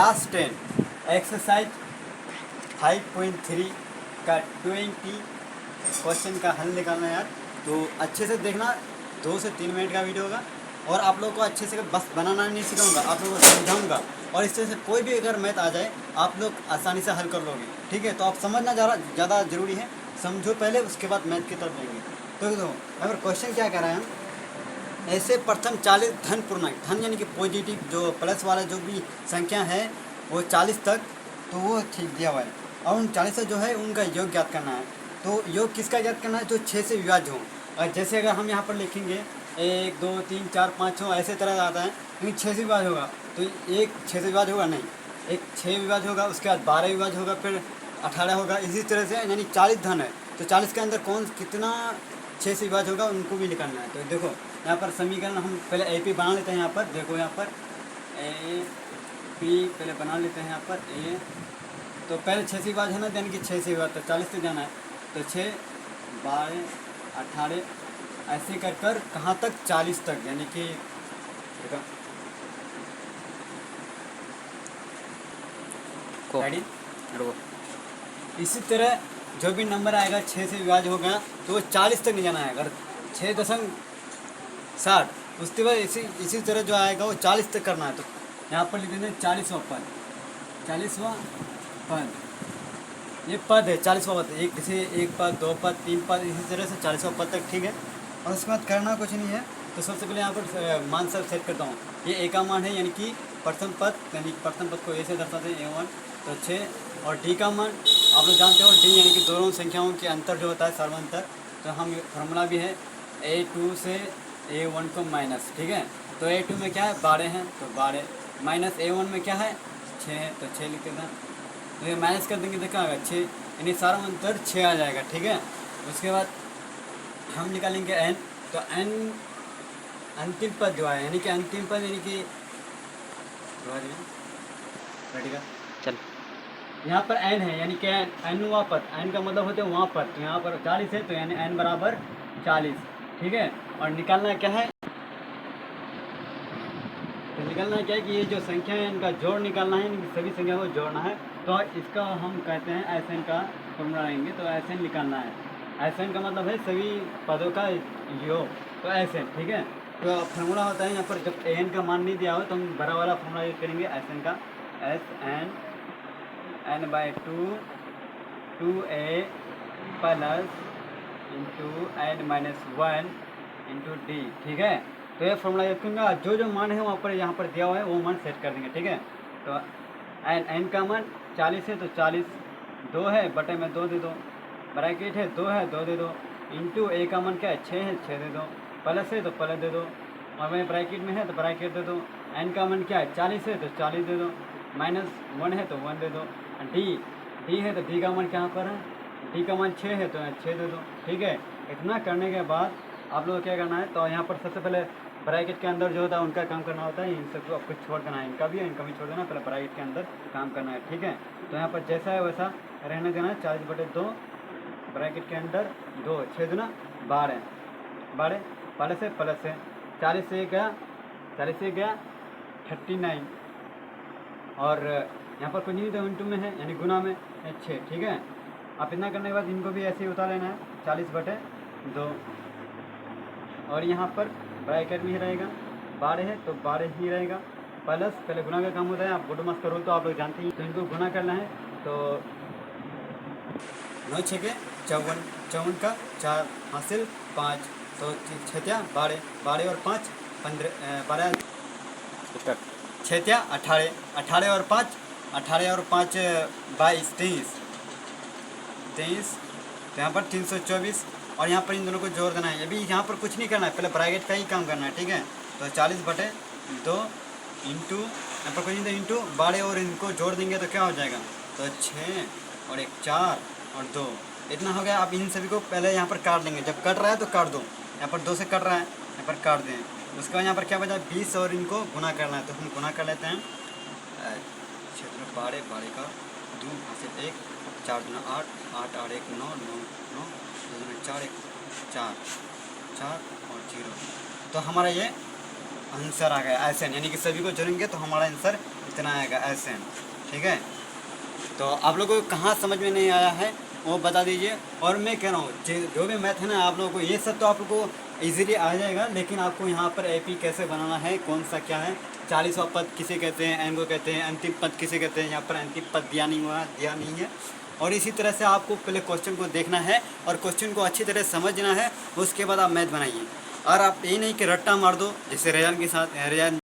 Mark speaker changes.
Speaker 1: Class 10 exercise 5.3 का 20 question का हल निकालना है यार। तो अच्छे से देखना, 2 से 3 मिनट का वीडियो होगा और आप लोगों को अच्छे से बस बनाना नहीं सिखाऊंगा, आप लोगों को समझाऊंगा और इससे से कोई भी अगर मैथ आ जाए आप लोग आसानी से हल कर लोगे। ठीक है, तो आप समझना ज़्यादा ज़रूरी है, समझो पहले, उसके बाद मैथ की तरफ जाएंगे। तो देखो अगर क्वेश्चन क्या कह रहा है, हम ऐसे प्रथम 40 धन पूर्णांक, धन यानी कि पॉजिटिव जो प्लस वाला जो भी संख्या है वो 40 तक, तो वो ठीक दिया हुआ है। और उन 40 से जो है उनका योग ज्ञात करना है। तो योग किसका ज्ञात करना है? जो 6 से विभाज्य हो। और जैसे अगर हम यहाँ पर लिखेंगे 1 2 3 4 5 6 ऐसे तरह आता है, लेकिन 6 से विभाज्य होगा तो एक 6 से विभाज्य होगा नहीं, एक 6 विभाज्य होगा, उसके बाद 12 विभाज्य होगा, फिर 18 होगा, इसी तरह से यानी 40 धन है। तो 40 के अंदर कौन कितना 6 से विभाज्य होगा उनको भी निकालना है। तो देखो यहाँ पर समीकरण हम पहले ए पी बना लेते हैं। यहाँ पर देखो, यहाँ पर ए पी पहले बना लेते हैं। यहाँ पर ए तो पहले 6 से विभाज्य है ना, यानी कि 6 से विभाज्य, तो 40 से जाना है। तो 6 12 18 ऐसे कर कर कहाँ तक? 40 तक, यानी कि इसी तरह जो भी नंबर आएगा 6 से विभाज्य होगा तो वो 40 तक नहीं जाना है। अगर 6.60 उसके बाद इसी तरह जो आएगा वो 40 तक करना है। तो यहाँ पर लिख देंगे 40वां पद, 40वां पद, ये पद है 40वां पद, एक जैसे 1 पद 2 पद 3 पद, इसी तरह से 40वां पद तक। ठीक है, और उसके बाद करना कुछ नहीं है। तो सबसे पहले यहाँ पर मान सब सेट करता हूँ। ये ए का मान है, यानी कि प्रथम पद, यानी प्रथम पद को ए से दर्शाते हैं A1, तो 6। और डी का मान आप लोग जानते हो, डी यानी कि दोनों संख्याओं के अंतर जो होता है सर्वांतर, तो हम फार्मूला भी है A2 से A1 को माइनस। ठीक है, तो A2 में क्या है? 12 है, तो 12 माइनस A1 में क्या है? 6 है, तो 6 लिख देना। तो ये माइनस कर देंगे तो क्या आएगा? 6, यानी सर्वांतर 6 आ जाएगा। ठीक है, उसके बाद हम निकालेंगे n, तो n अंतिम पद जो है, यानी कि अंतिम पद, यानी कि चल यहाँ पर n है, यानी कि nवां पद, n का मतलब होता है वहाँ पद, तो यहाँ पर 40 है, तो यानी n बराबर 40। ठीक है, और निकालना क्या है? तो निकालना क्या है कि ये जो संख्या है इनका जोड़ निकालना है, इनकी सभी संख्या को जोड़ना है। तो इसका हम कहते हैं SN का फॉर्मूला रहेंगे, तो SN निकालना है। SN का मतलब है सभी पदों का योग, तो SN। ठीक है, तो फार्मूला होता है यहाँ पर जब AN का मान नहीं दिया हो तो हम बड़ा वाला फार्मूला यूज करेंगे SN का, SN n/2 2a plus into n-1 into D. ठीक है, तो ये फॉर्मूला यूज करूँगा। जो जो मान है वहाँ पर यहाँ पर दिया हुआ है वो मान सेट कर देंगे। ठीक है, तो n का मान 40 है, तो 40 2 है, बटे में 2 दे दो, ब्रैकेट है 2 है 2 दे दो, इंटू a का मान क्या है? 6 है, 6 दे दो, प्लस है तो प्लस दे दो, और मैं ब्रैकेट में है तो ब्रैकेट दे दो। n का मान क्या है? 40 है, तो 40 दे दो, -1 है तो 1 दे दो, डी है तो डी का मान कहाँ पर है? डी का मान 6 है, तो 6 दे दो। ठीक है, इतना करने के बाद आप लोग क्या करना है? तो यहाँ पर सबसे पहले ब्रैकेट के अंदर जो होता है उनका काम करना होता है, इन सबको आपको छोड़ देना है, इनका भी इनका भी छोड़ देना, पहले ब्रैकेट के अंदर काम करना है। ठीक है, तो यहाँ पर जैसा है वैसा रहने देना है। 40/2 ब्रैकेट के अंदर 2, 6 दूना 12, 12 प्लस है 40 से गया 39, और यहाँ पर कुछ नहीं तो इंटू में है, यानी गुना में 6। ठीक है, आप इतना करने के बाद इनको भी ऐसे ही उतार लेना है 40/2, और यहाँ पर ब्रैकेट भी रहेगा, 12 है तो 12 ही रहेगा, प्लस पहले गुना का काम होता है, आप गुड मास का रूल तो आप लोग जानते हैं, तो इनको गुना करना है। तो 9 6 के 54, 54 का 4 हासिल 5, तो 6 12, 12 और 5 15, 12 6 18, 18 और 5 22 23, तो यहाँ पर 324, और यहाँ पर इन दोनों को जोड़ देना है। ये भी यहाँ पर कुछ नहीं करना है, पहले ब्रैकेट का ही काम करना है। ठीक है, तो 40/2 इंटू, यहाँ पर कुछ नहीं तो इंटू 12, और इनको जोड़ देंगे तो क्या हो जाएगा? तो 6 और 1 4 और 2, इतना हो गया। अब इन सभी को पहले यहाँ पर काट देंगे, जब कट रहा है तो काट दो, यहाँ पर 2 से कट रहा है, यहाँ पर काट दें। उसके बाद यहाँ पर क्या बचा? 20, और इनको गुना करना है, तो हम गुना कर लेते हैं। 12 का 2 हासिल 1, 4 दूना 8, 8 और 1 9, 9 9 2 दूना 4, 1 4 4 और 0, तो हमारा ये आंसर आ गया SN, यानी कि सभी को जोड़ेंगे तो हमारा आंसर इतना आएगा एस एन। ठीक है, तो आप लोगों को कहाँ समझ में नहीं आया है वो बता दीजिए। और मैं कह रहा हूँ जो भी मैथ है ना, आप लोगों को ये सब तो आप लोगों को ईजिली आ जाएगा, लेकिन आपको यहाँ पर एपी कैसे बनाना है, कौन सा क्या है, 40वां पद किसे कहते हैं, एन को कहते हैं, अंतिम पद किसे कहते हैं, यहाँ पर अंतिम पद दिया नहीं है। और इसी तरह से आपको पहले क्वेश्चन को देखना है और क्वेश्चन को अच्छी तरह समझना है, उसके बाद आप मैथ बनाइए। और आप ये नहीं कि रट्टा मार दो, जैसे रेजान के साथ रेजान